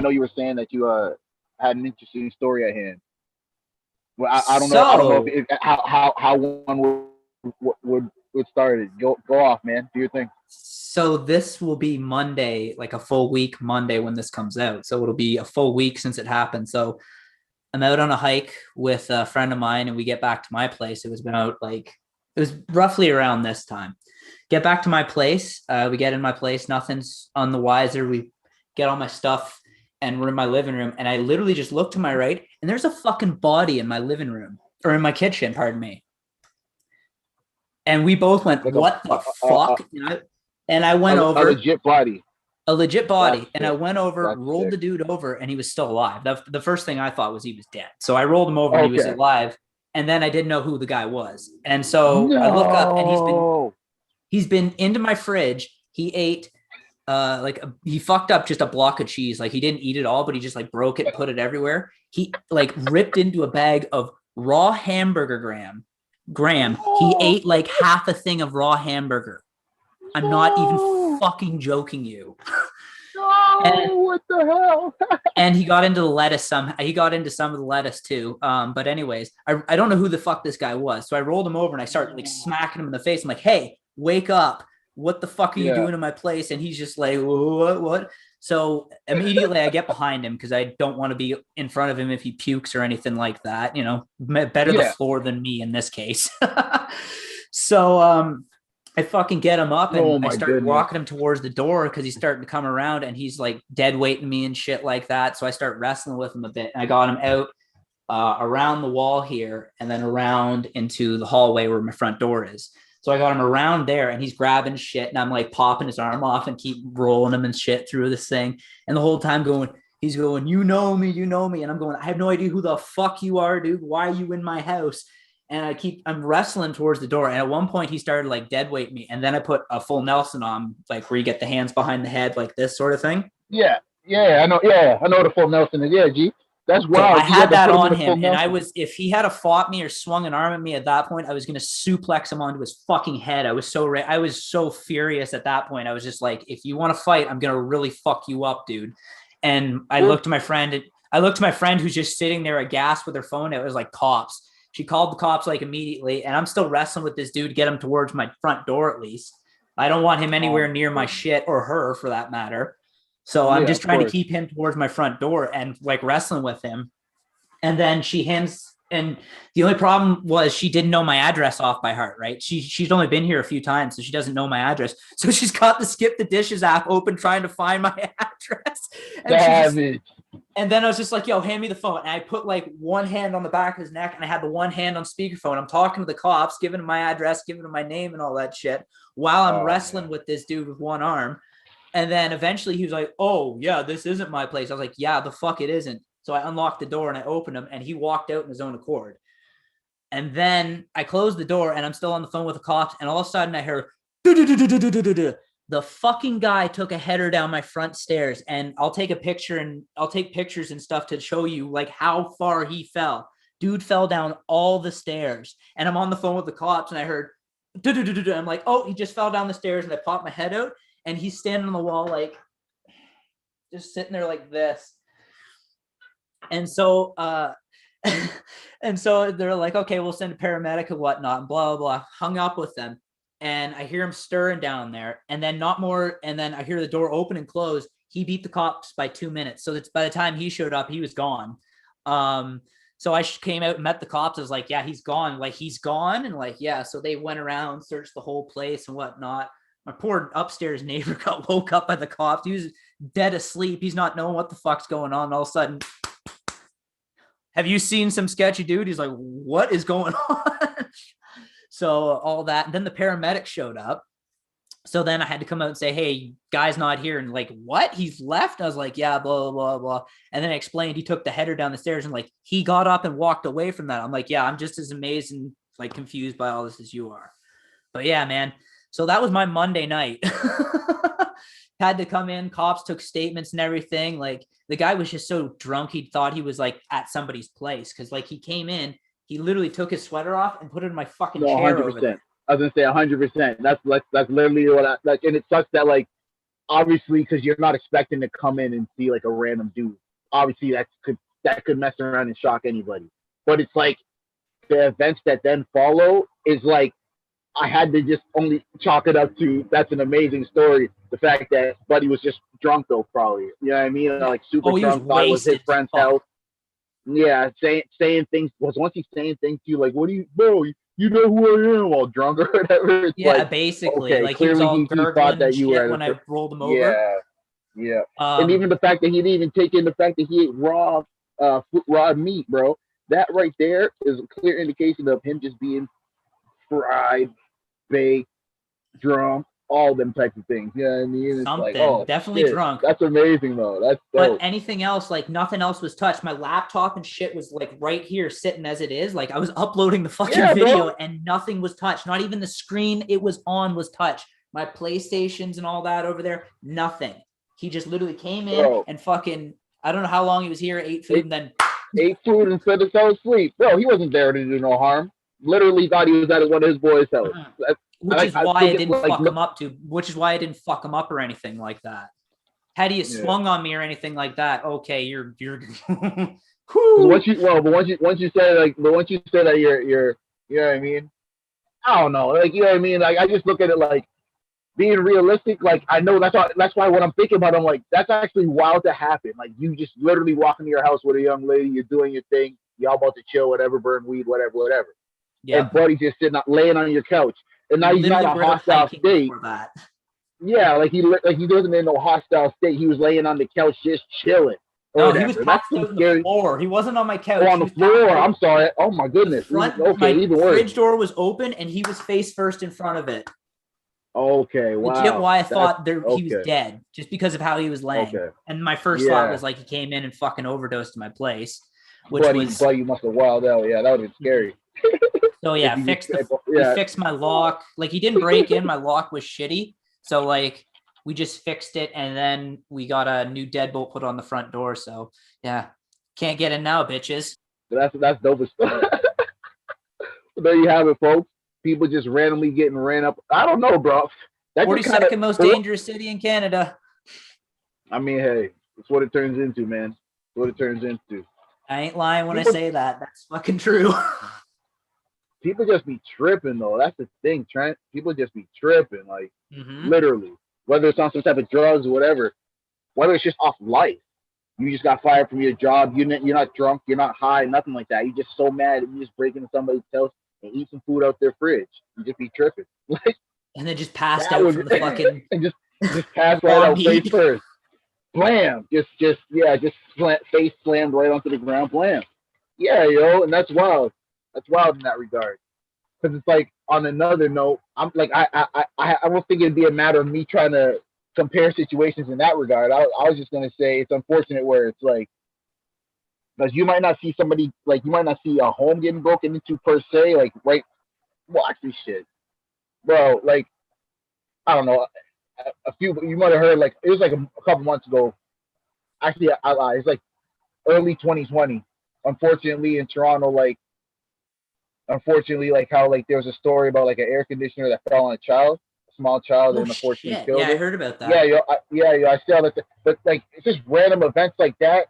know you were saying that you had an interesting story at hand. Well, I don't know So if how one would start it. Go off, man. Do your thing. So this will be Monday, like a full week Monday when this comes out. So it'll be a full week since it happened. So I'm out on a hike with a friend of mine and we get back to my place. It was roughly around this time. Get back to my place. We get in my place. Nothing's on the wiser. We get all my stuff and we're in my living room. And I literally just look to my right and there's a fucking body in my living room or in my kitchen, pardon me. And we both went, Like what the fuck? And I went a over, legit body. a legit That's body. And I sick. went over, That's rolled sick. the dude over, and he was still alive. The first thing I thought was he was dead. So I rolled him over and he was Okay. alive. And then I didn't know who the guy was. And so I look up and No. he's been into my fridge. He ate he fucked up just a block of cheese. Like he didn't eat it all, but he just like broke it, put it everywhere. He like ripped into a bag of raw hamburger Graham. He No. ate like half a thing of raw hamburger. I'm not even No. fucking joking you. And No. What the hell? and he got into the lettuce he got into some of the lettuce too. But anyways, I don't know who the fuck this guy was. So I rolled him over and I started like smacking him in the face. I'm like, hey, wake up. What the fuck are you Yeah. doing in my place? And he's just like, what? So immediately I get behind him because I don't want to be in front of him if he pukes or anything like that. You know, better the Yeah. floor than me in this case. So I fucking get him up Oh and I my start goodness. walking him towards the door because he's starting to come around and he's like dead weighting me and shit like that. So I start wrestling with him a bit. And I got him out around the wall here and then around into the hallway where my front door is. So I got him around there and he's grabbing shit and I'm like popping his arm off and keep rolling him and shit through this thing. And the whole time he's going, you know me. And I'm going, I have no idea who the fuck you are, dude. Why are you in my house? And I'm wrestling towards the door. And at one point he started like dead weight me. And then I put a full Nelson on, like where you get the hands behind the head, like this sort of thing. Yeah. Yeah. I know. Yeah. I know what a full Nelson is. Yeah. G. That's So I wild. You had had to that put him in on a full him. And Nelson. if he had a fought me or swung an arm at me at that point, I was going to suplex him onto his fucking head. I was so furious at that point. I was just like, if you want to fight, I'm going to really fuck you up, dude. And I Well, looked to my friend. I looked to my friend who's just sitting there aghast with her phone. It was like cops. She called the cops like immediately, and I'm still wrestling with this dude to get him towards my front door at least. I don't want him oh anywhere my near my goodness. shit or her for that matter. So I'm Yeah. just Of trying to course. keep him towards my front door and like wrestling with him. And then she hands, and the only problem was she didn't know my address off by heart, right? She's only been here a few times, so she doesn't know my address. So she's got the skip the dishes app open trying to find my address. And she just Savage. and then I was just like, yo, hand me the phone. And I put like one hand on the back of his neck and I had the one hand on speakerphone. I'm talking to the cops, giving him my address, giving him my name and all that shit while I'm Oh wrestling man. with this dude with one arm. And then eventually he was like, oh, yeah, this isn't my place. I was like, yeah, the fuck it isn't. So I unlocked the door and I opened him and he walked out in his own accord. And then I closed the door and I'm still on the phone with the cops. And all of a sudden I heard the fucking guy took a header down my front stairs. And I'll take a picture and I'll take pictures and stuff to show you like how far he fell. Dude fell down all the stairs. And I'm on the phone with the cops and I heard I'm like, oh, he just fell down the stairs. And I popped my head out and he's standing on the wall like just sitting there like this. And so and so they're like, okay, we'll send a paramedic and whatnot, and blah, blah, blah. Hung up with them. And I hear him stirring down there. And then not more. And then I hear the door open and close. He beat the cops by 2 minutes. So that's by the time he showed up, he was gone. So I came out and met the cops. I was like, yeah, he's gone. Like, he's gone. And like, yeah. So they went around, searched the whole place and whatnot. My poor upstairs neighbor got woke up by the cops. He was dead asleep. He's not knowing what the fuck's going on. And all of a sudden, have you seen some sketchy dude? He's like, what is going on? So all that. And then the paramedic showed up. So then I had to come out and say, hey, guy's not here. And like, what? He's left? I was like, yeah, blah, blah, blah. And then I explained he took the header down the stairs and like he got up and walked away from that. I'm like, yeah, I'm just as amazed and like confused by all this as you are. But yeah, man. So that was my Monday night. Had to come in, cops took statements and everything. Like the guy was just so drunk he thought he was like at somebody's place because like he came in, he literally took his sweater off and put it in my fucking No, chair over 100%. there. I was gonna say 100%. That's literally what I like, and it sucks that like obviously, because you're not expecting to come in and see like a random dude. Obviously, that could mess around and shock anybody. But it's like the events that then follow is like I had to just only chalk it up to that's an amazing story. The fact that Buddy was just drunk though, probably. You know what I mean? Yeah. Like super Oh, he was drunk, thought it was his wasted. friend's Fuck. house. Yeah, saying things was once he's saying things to you like, "What do you, bro? You know who I am?" While drunk or whatever. It's Yeah, like, basically. okay, Like he was clearly all he thought gurgling and that you were shit at when a I rolled him over. yeah. And even the fact that he didn't even take in the fact that he ate raw meat, bro. That right there is a clear indication of him just being fried, baked, drunk, all them types of things. You know what I mean? It's like, something. oh Definitely shit, drunk. that's amazing though. That's But dope. anything else, like nothing else was touched. My laptop and shit was like right here sitting as it is. Like I was uploading the fucking Yeah, video bro. and nothing was touched. Not even the screen it was on was touched. My PlayStations and all that over there, nothing. He just literally came in Bro. and fucking, I don't know how long he was here, ate food, and then Ate food and said to fell asleep. Bro, he wasn't there to do no harm. Literally thought he was at one of his boys' house. which is why I didn't like, fuck him up to, which is why I didn't fuck him up or anything like that. Had he swung on me or anything like that, okay, you're once you said like, but once you said that you're, you know what I mean? I don't know, like, you know what I mean? Like, I just look at it like being realistic. Like, I know that's why when I'm thinking about it, I'm like, that's actually wild to happen. Like, you just literally walk into your house with a young lady, you're doing your thing, y'all about to chill, whatever, burn weed, whatever. Yep. And Buddy just sitting laying on your couch, and now he's not in a hostile state. That. Yeah, like he wasn't in no hostile state. He was laying on the couch just chilling. No, he was passed out on the floor. He wasn't on my couch. Oh, on the floor. I'm sorry. Oh my goodness. My fridge door was open and he was face first in front of it. Okay, wow. Legit why I thought he was dead, just because of how he was laying. Okay. And my first thought was like he came in and fucking overdosed to my place. Buddy must have wilded out. Yeah, that would have been scary. So yeah, we fixed my lock. Like he didn't break in. My lock was shitty. So like we just fixed it, and then we got a new deadbolt put on the front door. So yeah, can't get in now, bitches. That's dope as fuck. There you have it, folks. People just randomly getting ran up. I don't know, bro. 42nd most dangerous city in Canada. I mean, hey, it's what it turns into, man. It's what it turns into. I ain't lying when I say that. That's fucking true. People just be tripping, though. That's the thing, Trent. People just be tripping, like, literally. Whether it's on some type of drugs or whatever. Whether it's just off life. You just got fired from your job. You're not drunk. You're not high. Nothing like that. You're just so mad. You just break into somebody's house and eat some food out their fridge. You just be tripping. And then just passed out from the fucking... and just passed right out face first. Blam. Just face slammed right onto the ground. Blam. Yeah, yo. And that's wild. That's wild in that regard. Because it's like, on another note, I'm like, I don't think it'd be a matter of me trying to compare situations in that regard. I was just going to say it's unfortunate where it's like, because you might not see somebody, like, you might not see a home getting broken into per se, like, right, watch this shit. Bro, like, I don't know, you might have heard, like, it was like a couple months ago. Actually, I lied. It's like early 2020. Unfortunately, in Toronto, like how, like, there was a story about, like, an air conditioner that fell on a small child, and unfortunately killed it. I heard about that. I saw that. But, like, it's just random events like that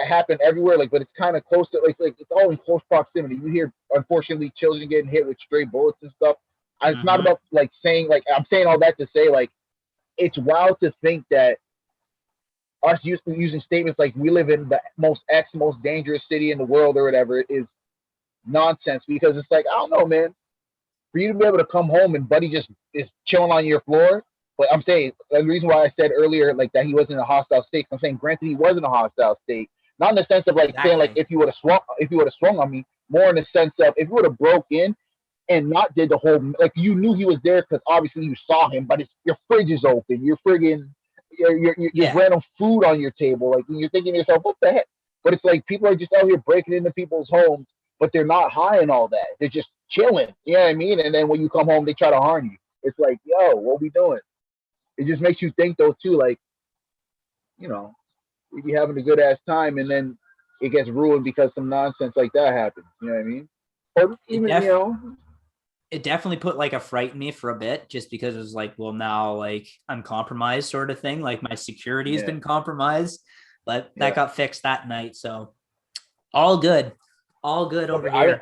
happen everywhere, like, but it's kind of close to, like it's all in close proximity. You hear, unfortunately, children getting hit with stray bullets and stuff. It's not about, like, saying, like, I'm saying all that to say, like, it's wild to think that us using statements like we live in the most dangerous city in the world or whatever is nonsense, because it's like, I don't know, man, for you to be able to come home and Buddy just is chilling on your floor. But I'm saying, the reason why I said earlier, like, that he wasn't in a hostile state, I'm saying, granted, he was in a hostile state, not in the sense of, like, saying, like, if you would have swung on me, more in the sense of if you would have broke in and not did the whole, like, you knew he was there because obviously you saw him, but your fridge is open, you're friggin', you're random food on your table, like, you're thinking to yourself, what the heck? But it's like, people are just out here breaking into people's homes, but they're not high and all that. They're just chilling. You know what I mean? And then when you come home, they try to harm you. It's like, yo, what we doing? It just makes you think, though, too, like, you know, we be having a good ass time, and then it gets ruined because some nonsense like that happens. You know what I mean? Or even, you know, it definitely put like a fright in me for a bit, just because it was like, well, now like I'm compromised sort of thing. Like my security has Yeah, been compromised, but that yeah. got fixed that night. So all good. All good over I, here.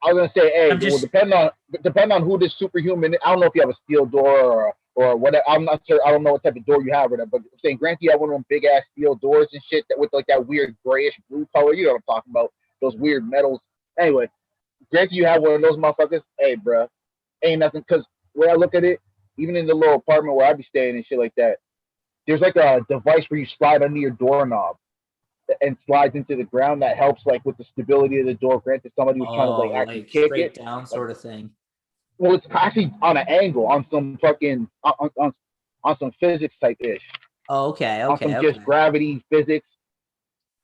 I was gonna say, hey, I'm well, just, depend on who this superhuman. I don't know if you have a steel door or whatever. I'm not sure. I don't know what type of door you have or that. But I'm saying, granted, you have one of them big ass steel doors and shit that with like that weird grayish blue color. You know what I'm talking about? Those weird metals. Anyway, granted, you have one of those motherfuckers. Hey, bro, ain't nothing. Cause when I look at it, even in the little apartment where I be staying and shit like that, there's like a device where you slide under your doorknob and slides into the ground that helps like with the stability of the door. Granted, somebody was trying to like oh, actually like kick straight it. down Like, sort of thing. well, it's actually on an angle on some fucking on some physics type ish, Oh, okay. on Okay. some just Okay. gravity physics.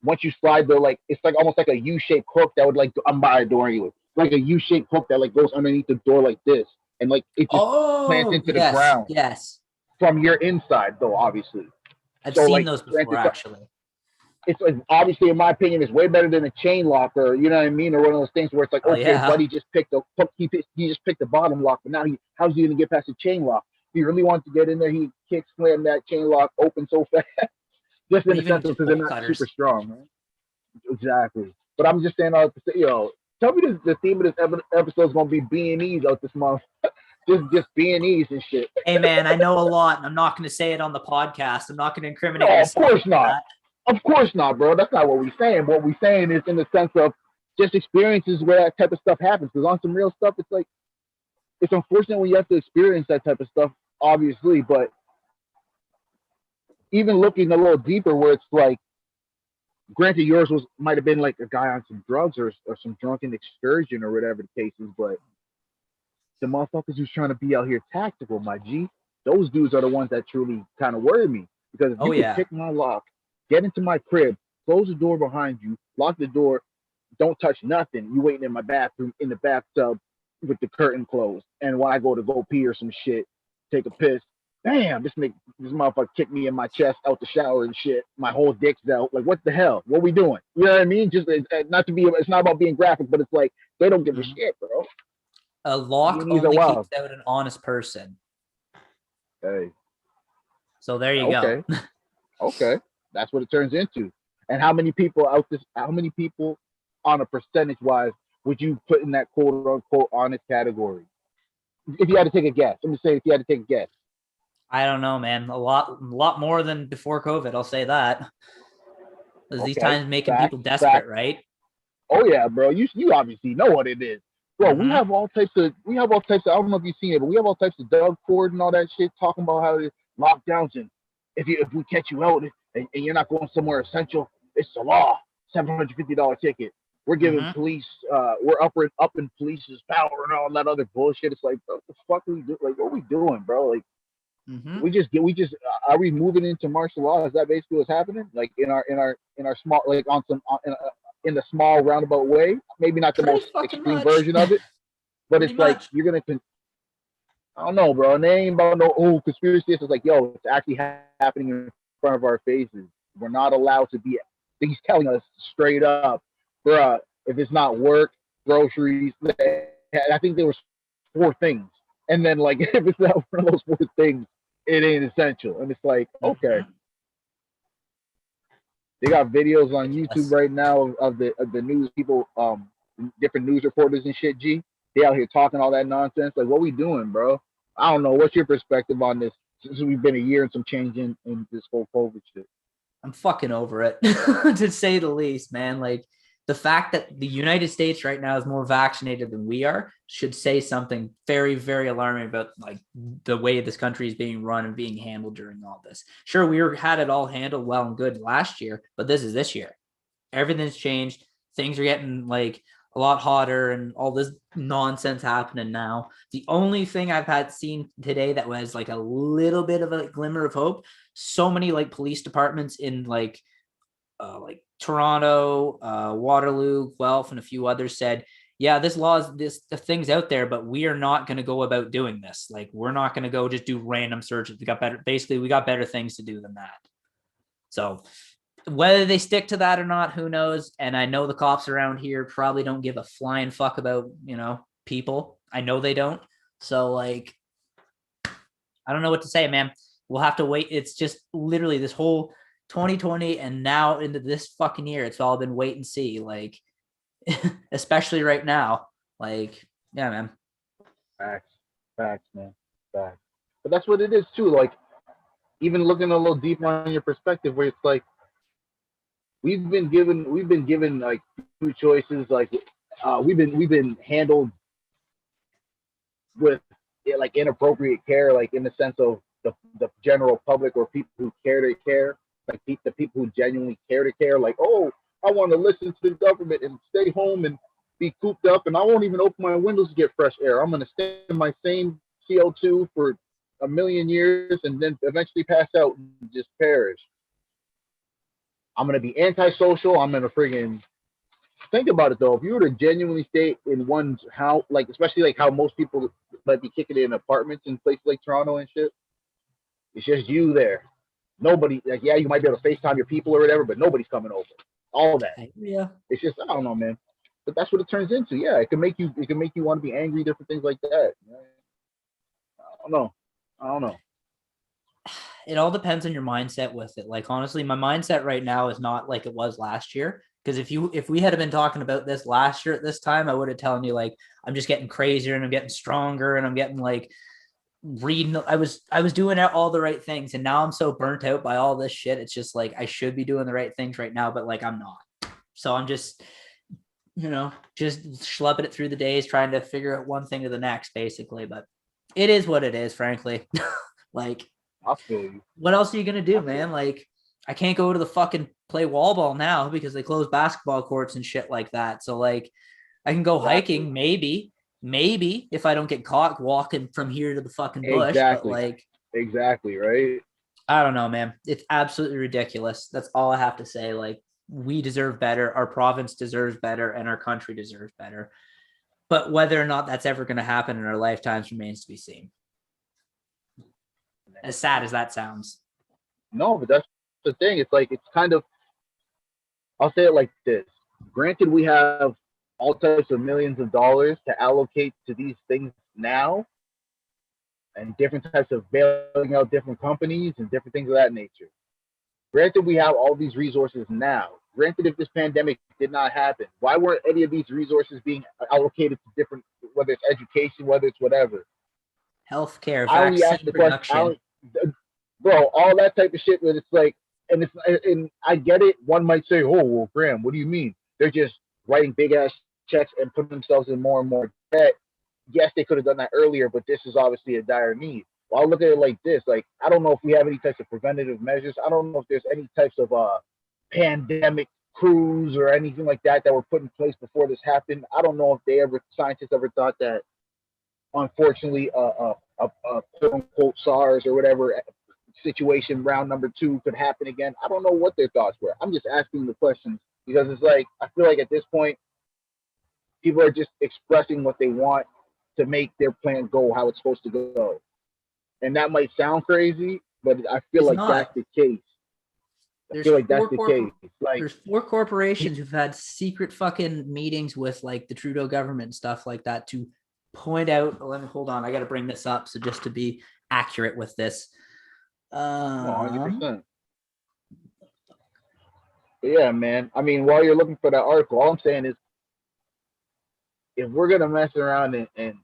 Once you slide the like, it's like almost like a U-shaped hook that would like I'm by a door anyway, like a U-shaped hook that like goes underneath the door like this, and like it just plants Oh, into the yes. ground Yes. from your inside though, obviously. I've So seen like, those before, granted, actually. it's like, obviously in my opinion it's way better than a chain lock or you know what I mean or one of those things where it's like Oh, okay yeah. buddy just picked he just picked the bottom lock but now how's he gonna get past the chain lock? He really wants to get in there. He kick slammed that chain lock open so fast just Or in the even sense of just because they're bolt not super cutters. strong, right? Exactly. But I'm just saying tell me the theme of this episode is gonna be B&Es out this month. Just B&Es and shit. Hey, man, I know a lot, and I'm not going to say it on the podcast. I'm not going to incriminate No, of myself course like not. that. Of course not, bro. That's not what we're saying. What we're saying is in the sense of just experiences where that type of stuff happens. Because on some real stuff, it's like it's unfortunate when you have to experience that type of stuff, obviously. But even looking a little deeper, where it's like, granted, yours was might have been like a guy on some drugs or some drunken excursion or whatever the case is. But the motherfuckers who's trying to be out here tactical, my G, those dudes are the ones that truly kind of worry me. Because if Oh, you could yeah. pick my lock, get into my crib, close the door behind you, lock the door, don't touch nothing. You waiting in my bathroom in the bathtub with the curtain closed. And when I go pee or some shit, take a piss, bam, this motherfucker kick me in my chest out the shower and shit. My whole dick's out. Like what the hell? What we doing? You know what I mean? Just not to be. It's not about being graphic, but it's like they don't give a Mhm. shit, bro. A lock Beanies are only wild. keeps out an honest person. Hey, So there you go. okay, okay. That's what it turns into. And how many people out this? How many people on a percentage wise would you put in that quote unquote honest category? If you had to take a guess, let me say if you had to take a guess. I don't know, man. A lot more than before COVID. I'll say that. Because these Okay, times making fact, people desperate, fact. right? Oh yeah, bro. You obviously know what it is, bro. Mm-hmm. We have all types of. I don't know if you've seen it, but we have all types of Doug Ford and all that shit talking about how the lockdowns and if we catch you out and you're not going somewhere essential, it's the law. $750 ticket. We're giving Mm-hmm. police. We're up in police's power and all that other bullshit. It's like, bro, what the fuck are we doing? Like, what are we doing, bro? Like, Mm-hmm. we just are we moving into martial law? Is that basically what's happening? Like in our small like on some in the small roundabout way. Maybe not the Pretty most fucking extreme much. version of it, but Pretty it's like much. you're gonna. I don't know, bro. And they ain't about no conspiracy. It's like, yo, it's actually happening in front of our faces. We're not allowed to be. He's telling us straight up, bro. If it's not work, groceries, I think there was four things, and then like if it's not one of those four things, it ain't essential. And it's like, okay, Mm-hmm. they got videos on YouTube Ridiculous. right now of the news people, different news reporters and shit. G, they out here talking all that nonsense. Like, what we doing, bro? I don't know. What's your perspective on this? Since we've been a year and some change in this whole COVID shit. I'm fucking over it, to say the least, man. Like the fact that the United States right now is more vaccinated than we are should say something very, very alarming about like the way this country is being run and being handled during all this. Sure, had it all handled well and good last year, but this is this year. Everything's changed. Things are getting like a lot hotter and all this nonsense happening now. The only thing I've had seen today that was like a little bit of a glimmer of hope, so many like police departments in like Toronto, Waterloo, Guelph, and a few others said, yeah, this law is the thing's out there, but we are not going to go about doing this. Like, we're not going to go just do random searches. We got better things to do than that. So whether they stick to that or not, who knows? And I know the cops around here probably don't give a flying fuck about, people. I know they don't. So like, I don't know what to say, man. We'll have to wait. It's just literally this whole 2020 and now into this fucking year. It's all been wait and see. Like, especially right now. Like, yeah, man. Facts, man, facts. But that's what it is too. Like, even looking a little deeper on your perspective, where it's like we've been given like two choices. Like, we've been handled with like inappropriate care, like in the sense of the general public or people who care to care, like the people who genuinely care to care. Like, oh, I want to listen to the government and stay home and be cooped up, and I won't even open my windows to get fresh air. I'm going to stay in my same CO2 for a million years and then eventually pass out and just perish. I'm going to be antisocial. I'm going to friggin' think about it though. If you were to genuinely stay in one's house, like especially like how most people might be kicking it in apartments in places like Toronto and shit, it's just you there. Nobody, like, yeah, you might be able to FaceTime your people or whatever, but nobody's coming over. All that. Yeah. It's just, I don't know, man. But that's what it turns into. Yeah, it can make you want to be angry, different things like that. I don't know. It all depends on your mindset with it. Like, honestly, my mindset right now is not like it was last year. Because if we had been talking about this last year at this time, I would have telling you like I'm just getting crazier and I'm getting stronger and I'm getting like reading. I was doing all the right things, and now I'm so burnt out by all this shit. It's just like I should be doing the right things right now, but like I'm not. So I'm just, just schlepping it through the days, trying to figure out one thing to the next, basically. But it is what it is, frankly. Like, I feel you. What else are you gonna do, man? Like, I can't go to the fucking play wall ball now because they close basketball courts and shit like that. So like, I can go hiking, maybe if I don't get caught walking from here to the fucking bush. Exactly. But like, exactly, right? I don't know, man. It's absolutely ridiculous. That's all I have to say. Like, we deserve better. Our province deserves better, and our country deserves better. But whether or not that's ever going to happen in our lifetimes remains to be seen. As sad as that sounds. No, but that's the thing. It's like, it's kind of, I'll say it like this. Granted, we have all types of millions of dollars to allocate to these things now, and different types of bailing out different companies and different things of that nature. Granted, we have all these resources now. Granted, if this pandemic did not happen, why weren't any of these resources being allocated to different, whether it's education, whether it's whatever? Healthcare, I only ask the question, bro, all that type of shit. Where it's like, and I get it. One might say, "Oh, well, Graham, what do you mean? They're just writing big ass checks and putting themselves in more and more debt." Yes, they could have done that earlier, but this is obviously a dire need. Well, I'll look at it like this. Like, I don't know if we have any types of preventative measures. I don't know if there's any types of pandemic crews or anything like that were put in place before this happened. I don't know if scientists ever thought that, unfortunately, a quote unquote SARS or whatever situation round number 2 could happen again. I don't know what their thoughts were. I'm just asking the questions because it's like, I feel like at this point, people are just expressing what they want to make their plan go how it's supposed to go. And that might sound crazy, but I feel like that's the case. I feel like that's the case. Like, there's 4 corporations who've had secret fucking meetings with like the Trudeau government and stuff like that to point out. Hold on, I got to bring this up. So just to be accurate with this. 100%. Yeah, man. I mean, while you're looking for that article, all I'm saying is, if we're gonna mess around and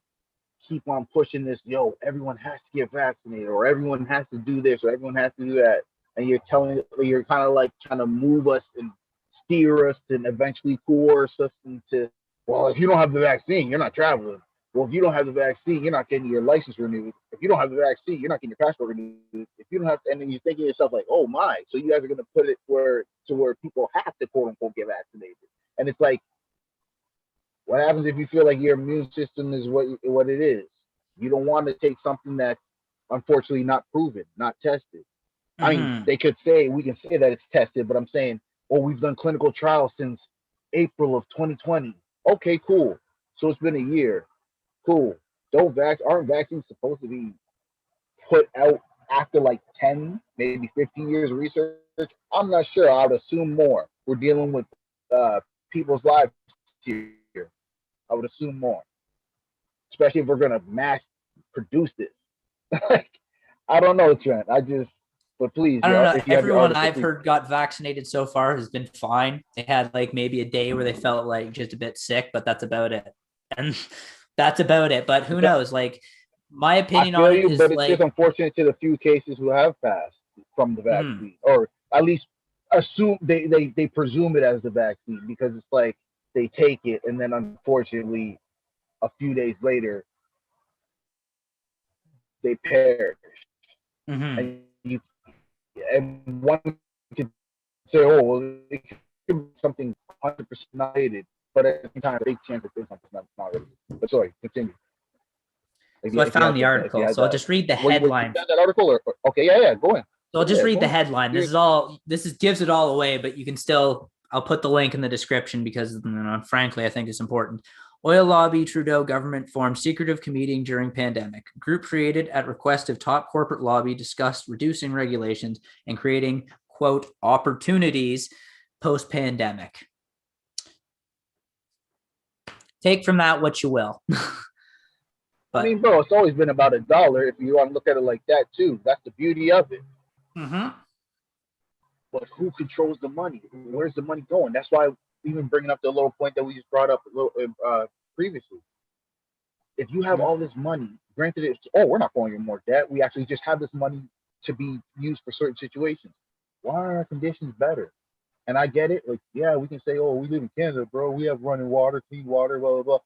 keep on pushing this, everyone has to get vaccinated, or everyone has to do this, or everyone has to do that, and you're kind of like trying to move us and steer us and eventually coerce us into, well, if you don't have the vaccine, you're not traveling. Well, if you don't have the vaccine, you're not getting your license renewed. If you don't have the vaccine, you're not getting your passport renewed. If you don't have, and then you're thinking to yourself like, oh my, so you guys are going to put it where people have to quote unquote get vaccinated. And it's like, what happens if you feel like your immune system is what it is? You don't want to take something that's unfortunately not proven, not tested. Mm-hmm. I mean, we can say that it's tested, but I'm saying, we've done clinical trials since April of 2020. Okay, cool. So it's been a year. Cool. Aren't vaccines supposed to be put out after like 10, maybe 15 years of research? I'm not sure. I would assume more. We're dealing with people's lives here. I would assume more. especially if we're gonna mass produce this. Like, I don't know, Trent. But please, I don't know. if you have your Everyone article, I've please. heard got vaccinated so far has been fine. They had like maybe a day where they felt like just a bit sick, but that's about it. And that's about it. But who knows? Like my I opinion on feel it you, is but it's just like, unfortunate to the few cases who have passed from the vaccine, or at least assume they presume it as the vaccine because it's like they take it and then unfortunately a few days later they perish. mhm. And you and one could say, oh, well, it could be something 100% not related, but at the same time, a big chance that there's something not related. But sorry, continue. So I found the If you article. had So I'll that, just read the what you headline. got that article or okay, yeah, go in. So I'll just Yeah, read go the in. headline. This is gives it all away, but you can still, I'll put the link in the description because, frankly, I think it's important. Oil lobby Trudeau government formed secretive committee during pandemic. Group created at request of top corporate lobby discussed reducing regulations and creating, quote, opportunities post pandemic. Take from that what you will. I mean, bro, it's always been about $1 if you want to look at it like that too. That's the beauty of it. Mm-hmm. But who controls the money? Where's the money going? That's why even bringing up the little point that we just brought up previously. If you have all this money, granted, it's we're not going in more debt. We actually just have this money to be used for certain situations. Why are our conditions better? And I get it. Like, yeah, we can say, oh, we live in Canada, bro. We have running water, clean water, blah blah blah.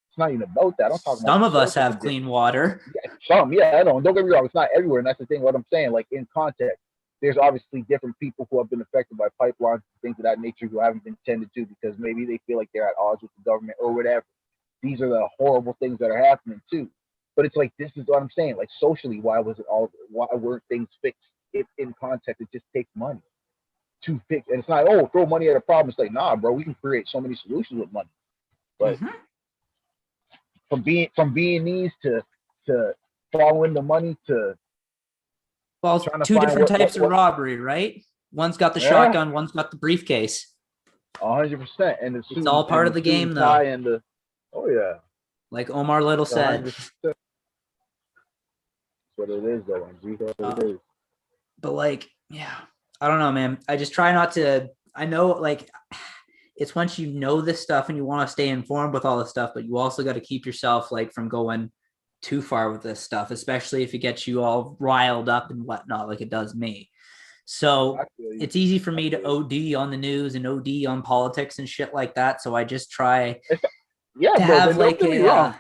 It's not even about that. I'm talking about Some of us social have conditions. clean water. Yeah, some, yeah, I know. Don't get me wrong. It's not everywhere, and that's the thing. What I'm saying, like in context, there's obviously different people who have been affected by pipelines, things of that nature, who haven't been tended to because maybe they feel like they're at odds with the government or whatever. These are the horrible things that are happening too. But it's like this is what I'm saying. Like socially, why was it all? Why weren't things fixed? If in context, it just takes money to fix. And it's not throw money at a problem. It's like nah, bro. We can create so many solutions with money. But Mm-hmm. from being these to following the money to Well, trying to two find different types of what robbery, right? One's got the yeah, shotgun, one's got the briefcase. 100%. And the It's suit all part of the suit and game, tie though. and the yeah, Like Omar Little said. 100%. That's what it is, though. That's what it is. But like, yeah, I don't know, man. I just try not to. I know, like, it's once you know this stuff and you want to stay informed with all this stuff, but you also got to keep yourself like from going too far with this stuff, especially if it gets you all riled up and whatnot, like it does me. So it's easy for me to OD on the news and OD on politics and shit like that. So I just try Yeah, to bro. have Don't like get me wrong.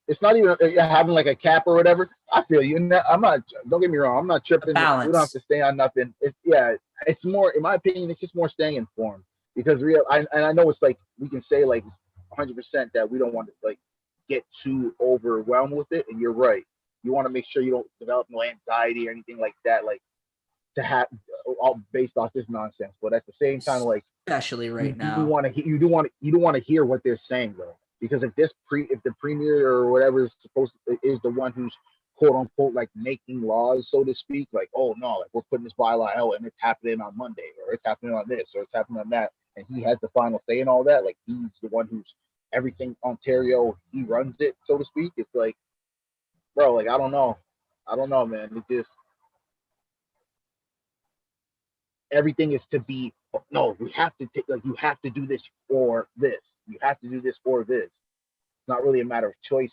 It's not even having like a cap or whatever. I feel you. I'm not. Don't get me wrong. I'm not tripping. We don't have balance. to stay on nothing. It's more, in my opinion, it's just more staying informed because I know it's like we can say like 100% that we don't want to like get too overwhelmed with it. And you're right. You want to make sure you don't develop no anxiety or anything like that. Like to have all based off this nonsense. But at the same time, like Especially right you do now. want to you do want to hear what they're saying though, because if the premier or whatever is supposed to, is the one who's quote unquote like making laws, so to speak, like oh no, like we're putting this bylaw out and it's happening on Monday or it's happening on this or it's happening on that, and he has the final say and all that, like he's the one who's everything Ontario, he runs it, so to speak. It's like, bro, like I don't know, man. It just everything is to be no, we have to take like you have to do this or this. You have to do this or this. It's not really a matter of choice.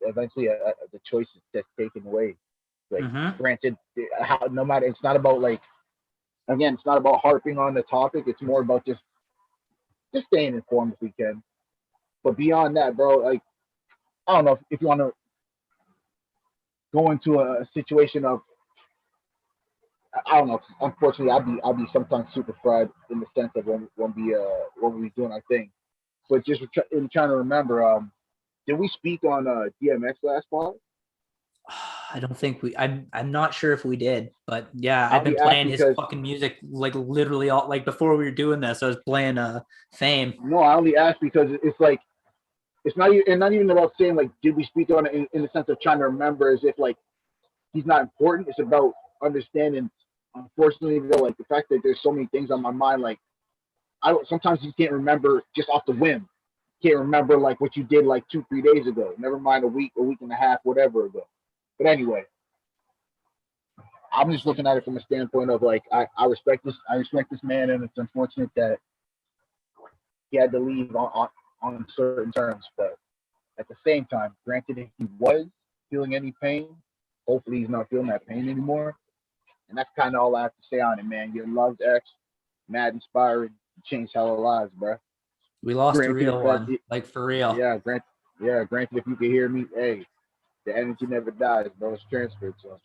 Eventually the choice is just taken away. Like granted, no matter, it's not about like again, it's not about harping on the topic. It's more about just staying informed if we can. But beyond that, bro, like I don't know if you want to go into a situation of I don't know. Unfortunately, I'll be sometimes super fried in the sense of when we doing our thing. But just in trying to remember, did we speak on DMX last fall? I don't think I'm not sure if we did, but yeah, I I've been only asked playing his because fucking music like literally all like before we were doing this. I was playing Fame. no, I only asked because it's like it's not even and not even about saying like did we speak on it in the sense of trying to remember as if like he's not important. It's about understanding. Unfortunately, though, like the fact that there's so many things on my mind, like I don't, sometimes you can't remember just off the whim. can't remember like what you did like 2-3 days ago. Never mind a week and a half, whatever ago. But anyway, I'm just looking at it from a standpoint of like I respect this man, and it's unfortunate that he had to leave on certain terms. But at the same time, granted, if he was feeling any pain, hopefully he's not feeling that pain anymore. And that's kind of all I have to say on it, man. Your loved ex, mad inspiring, changed hella lives, bro. We lost a Granted, real one, like for real. granted, if you can hear me, hey, the energy never dies, bro. It's transferred. So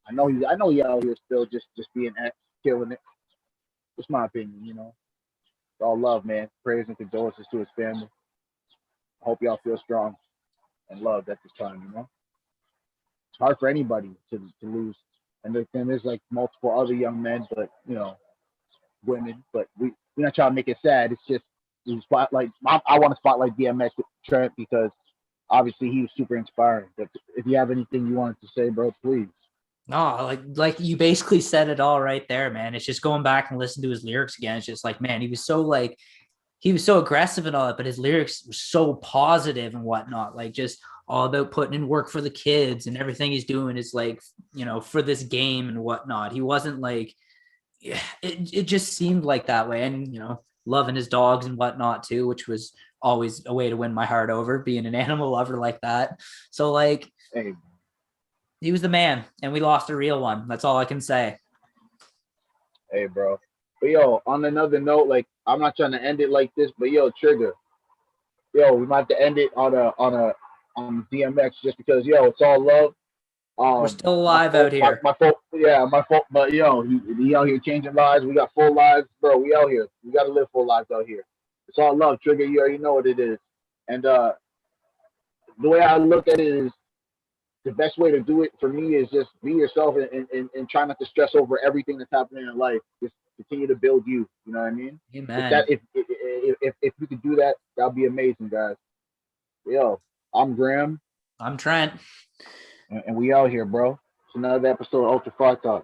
I know he out here still just being ex, killing it. Just my opinion, you know. It's all love, man. Prayers and condolences to his family. I hope y'all feel strong and loved at this time, you know. It's hard for anybody to lose. And there's like multiple other young men, but you know, women. But we're not trying to make it sad. It's just we spotlight. I want to spotlight DMX with Trent because obviously he was super inspiring. But if you have anything you wanted to say, bro, please. No, like you basically said it all right there, man. It's just going back and listening to his lyrics again. It's just like, man, he was so aggressive and all that, but his lyrics were so positive and whatnot. Like just all about putting in work for the kids, and everything he's doing is like, you know, for this game and whatnot. He wasn't like, yeah, it just seemed like that way. And, you know, loving his dogs and whatnot too, which was always a way to win my heart over, being an animal lover like that. So like, Hey, he was the man, and we lost a real one. That's all I can say. hey, bro. But yo, on another note, like I'm not trying to end it like this, but yo, Trigger, yo, we might have to end it on DMX just because yo, it's all love. We're still alive out here. My fault, yeah, my fault. But yo, he out here changing lives. We got full lives, bro. We out here. We gotta live full lives out here. It's all love, Trigger. You already know what it is. And the way I look at it is the best way to do it for me is just be yourself and try not to stress over everything that's happening in life. Just continue to build you. You know what I mean? Amen. If you could do that, that'd be amazing, guys. Yo, I'm Graham. I'm Trent. And we out here, bro. It's another episode of Ultra Far Talk.